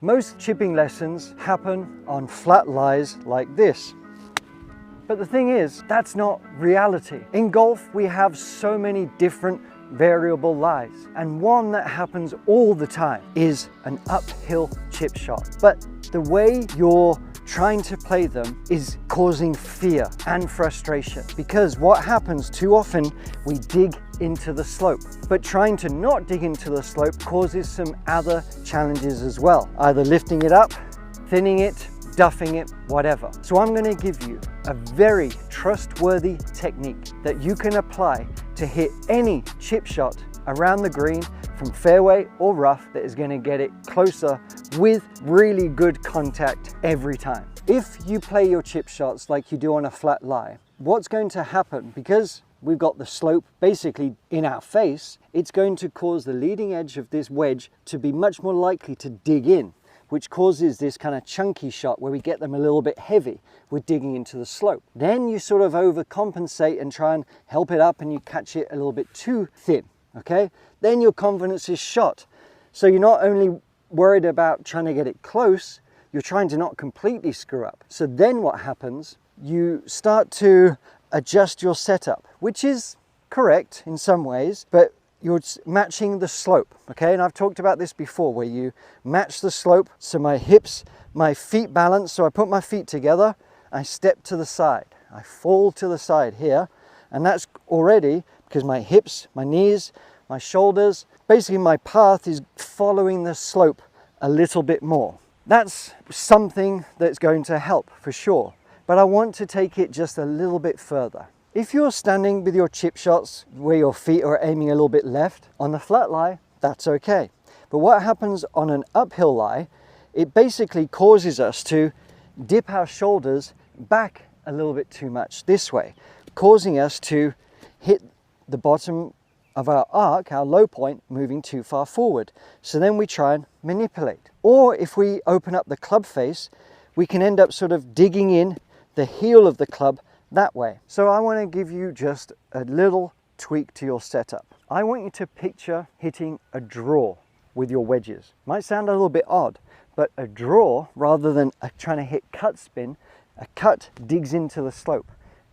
Most chipping lessons happen on flat lies like this. But the thing is, that's not reality. In golf, we have so many different variable lies, and one that happens all the time is an uphill chip shot. But the way you're trying to play them is causing fear and frustration, because what happens too often, we dig into the slope, but trying to not dig into the slope causes some other challenges as well, either lifting it up, thinning it, duffing it, whatever. So I'm going to give you a very trustworthy technique that you can apply to hit any chip shot around the green from fairway or rough that is going to get it closer with really good contact every time. If you play your chip shots like you do on a flat lie, what's going to happen, because we've got the slope basically in our face, it's going to cause the leading edge of this wedge to be much more likely to dig in, which causes this kind of chunky shot where we get them a little bit heavy with digging into the slope. Then you sort of overcompensate and try and help it up and you catch it a little bit too thin, okay? Then your confidence is shot. So you're not only worried about trying to get it close, you're trying to not completely screw up. So then what happens, you start to adjust your setup, which is correct in some ways, but you're matching the slope, okay? And I've talked about this before, where you match the slope. So my hips, my feet balance. So I put my feet together, I step to the side, I fall to the side here. And that's already because my hips, my knees, my shoulders, basically my path is following the slope a little bit more. That's something that's going to help for sure. But I want to take it just a little bit further. If you're standing with your chip shots where your feet are aiming a little bit left on the flat lie, that's okay. But what happens on an uphill lie, it basically causes us to dip our shoulders back a little bit too much this way, causing us to hit the bottom of our arc, our low point, moving too far forward. So then we try and manipulate. Or if we open up the club face, we can end up sort of digging in the heel of the club that way. So I want to give you just a little tweak to your setup. I want you to picture hitting a draw with your wedges. Might sound a little bit odd, but a draw, rather than trying to hit cut spin, a cut digs into the slope.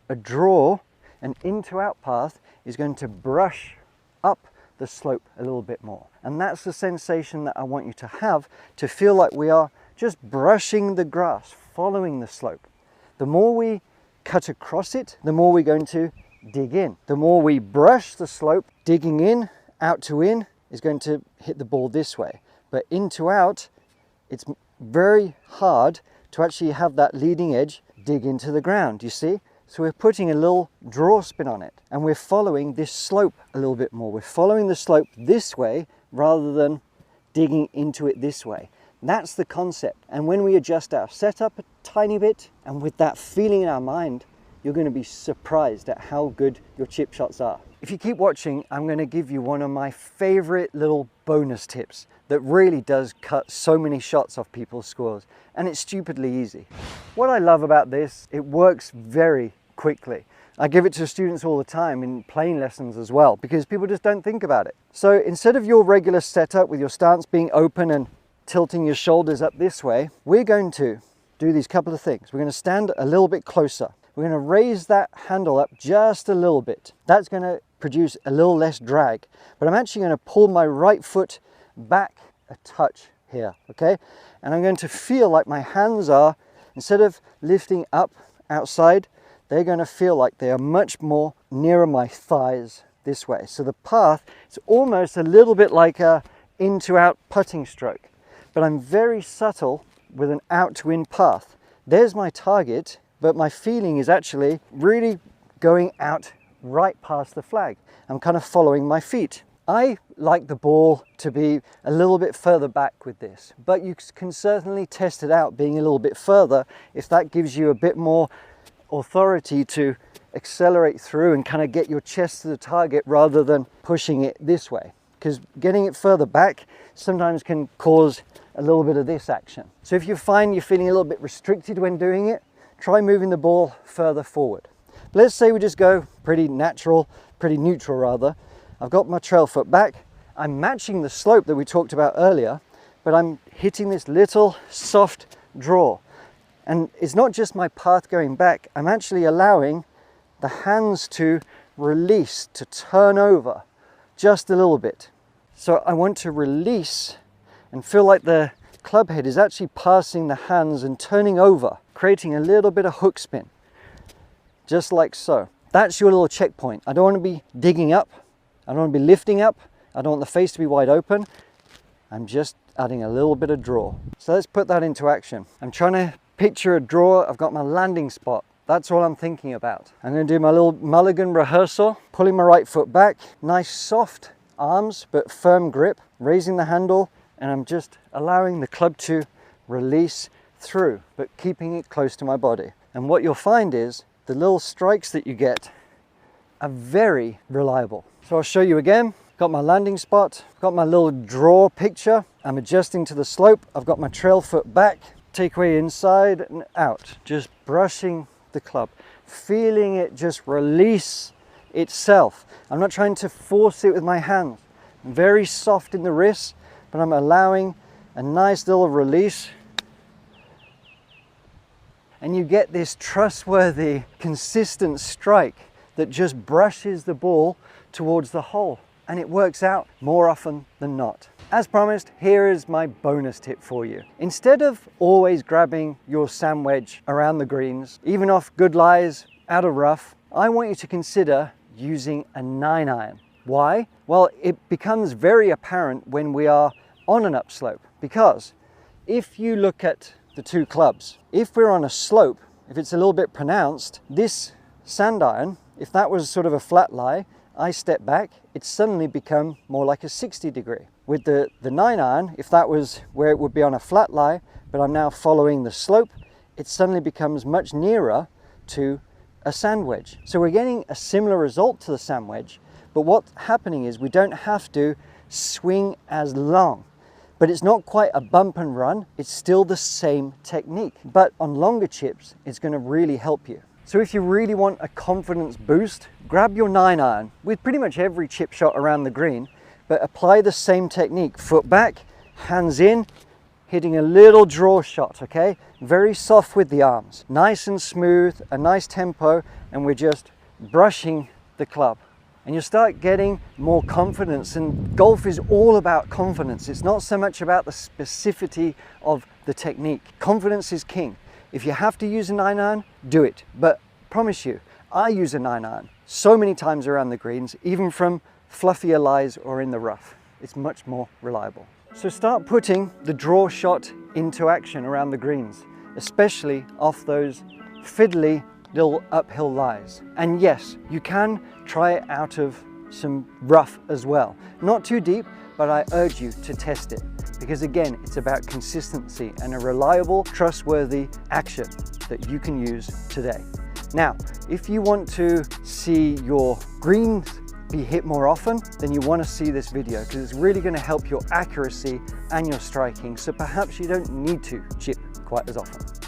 A draw, an in to out path, is going to brush up the slope a little bit more. And that's the sensation that I want you to have, to feel like we are just brushing the grass, following the slope. The more we cut across it, the more we're going to dig in. The more we brush the slope, digging in, out to in, is going to hit the ball this way. But in to out, it's very hard to actually have that leading edge dig into the ground, you see? So we're putting a little draw spin on it, and we're following this slope a little bit more. We're following the slope this way rather than digging into it this way. That's the concept. And when we adjust our setup a tiny bit, and with that feeling in our mind, you're going to be surprised at how good your chip shots are. If you keep watching, I'm going to give you one of my favorite little bonus tips that really does cut so many shots off people's scores, and it's stupidly easy. What I love about this, it works very quickly. I give it to students all the time in playing lessons as well, because people just don't think about it. So instead of your regular setup with your stance being open and tilting your shoulders up this way, we're going to do these couple of things. We're going to stand a little bit closer. We're going to raise that handle up just a little bit. That's going to produce a little less drag. But I'm actually going to pull my right foot back a touch here, okay? And I'm going to feel like my hands are, instead of lifting up outside, they're going to feel like they are much more nearer my thighs this way. So the path is almost a little bit like a in to out putting stroke. But I'm very subtle with an out to in path. There's my target, but my feeling is actually really going out right past the flag. I'm kind of following my feet. I like the ball to be a little bit further back with this, but you can certainly test it out being a little bit further if that gives you a bit more authority to accelerate through and kind of get your chest to the target rather than pushing it this way. Because getting it further back sometimes can cause a little bit of this action. So if you find you're feeling a little bit restricted when doing it, try moving the ball further forward. But let's say we just go pretty neutral rather. I've got my trail foot back. I'm matching the slope that we talked about earlier, but I'm hitting this little soft draw. And it's not just my path going back, I'm actually allowing the hands to release, to turn over just a little bit. So I want to release and feel like the club head is actually passing the hands and turning over, creating a little bit of hook spin, just like so. That's your little checkpoint. I don't want to be digging up, I don't want to be lifting up, I don't want the face to be wide open. I'm just adding a little bit of draw. So let's put that into action. I'm trying to picture a draw. I've got my landing spot. That's all I'm thinking about. I'm going to do my little mulligan rehearsal, pulling my right foot back, nice soft arms but firm grip, raising the handle, and I'm just allowing the club to release through, but keeping it close to my body. And what you'll find is the little strikes that you get are very reliable. So I'll show you again. Got my landing spot, got my little draw picture. I'm adjusting to the slope. I've got my trail foot back, takeaway inside and out, just brushing the club, feeling it just release itself. I'm not trying to force it with my hands. I'm very soft in the wrist, but I'm allowing a nice little release. And you get this trustworthy, consistent strike that just brushes the ball towards the hole. And it works out more often than not. As promised, here is my bonus tip for you. Instead of always grabbing your sand wedge around the greens, even off good lies, out of rough, I want you to consider using a 9-iron. Why? Well, it becomes very apparent when we are on an upslope, because if you look at the two clubs, if we're on a slope, if it's a little bit pronounced, this sand iron, if that was sort of a flat lie, I step back, it's suddenly become more like a 60 degree. With the 9-iron, if that was where it would be on a flat lie, but I'm now following the slope, it suddenly becomes much nearer to a sand wedge. So we're getting a similar result to the sand wedge, but what's happening is we don't have to swing as long. But it's not quite a bump and run, it's still the same technique. But on longer chips, it's going to really help you. So if you really want a confidence boost, grab your 9-iron with pretty much every chip shot around the green, but apply the same technique. Foot back, hands in, hitting a little draw shot, okay? Very soft with the arms, nice and smooth, a nice tempo, and we're just brushing the club. And you'll start getting more confidence, and golf is all about confidence. It's not so much about the specificity of the technique. Confidence is king. If you have to use a 9-iron, do it. But promise you, I use a 9-iron so many times around the greens, even from fluffier lies or in the rough. It's much more reliable. So start putting the draw shot into action around the greens, especially off those fiddly little uphill lies. And yes, you can try it out of some rough as well. Not too deep, but I urge you to test it, because again, it's about consistency and a reliable, trustworthy action that you can use today. Now, if you want to see your greens be hit more often, then you want to see this video, because it's really going to help your accuracy and your striking, so perhaps you don't need to chip quite as often.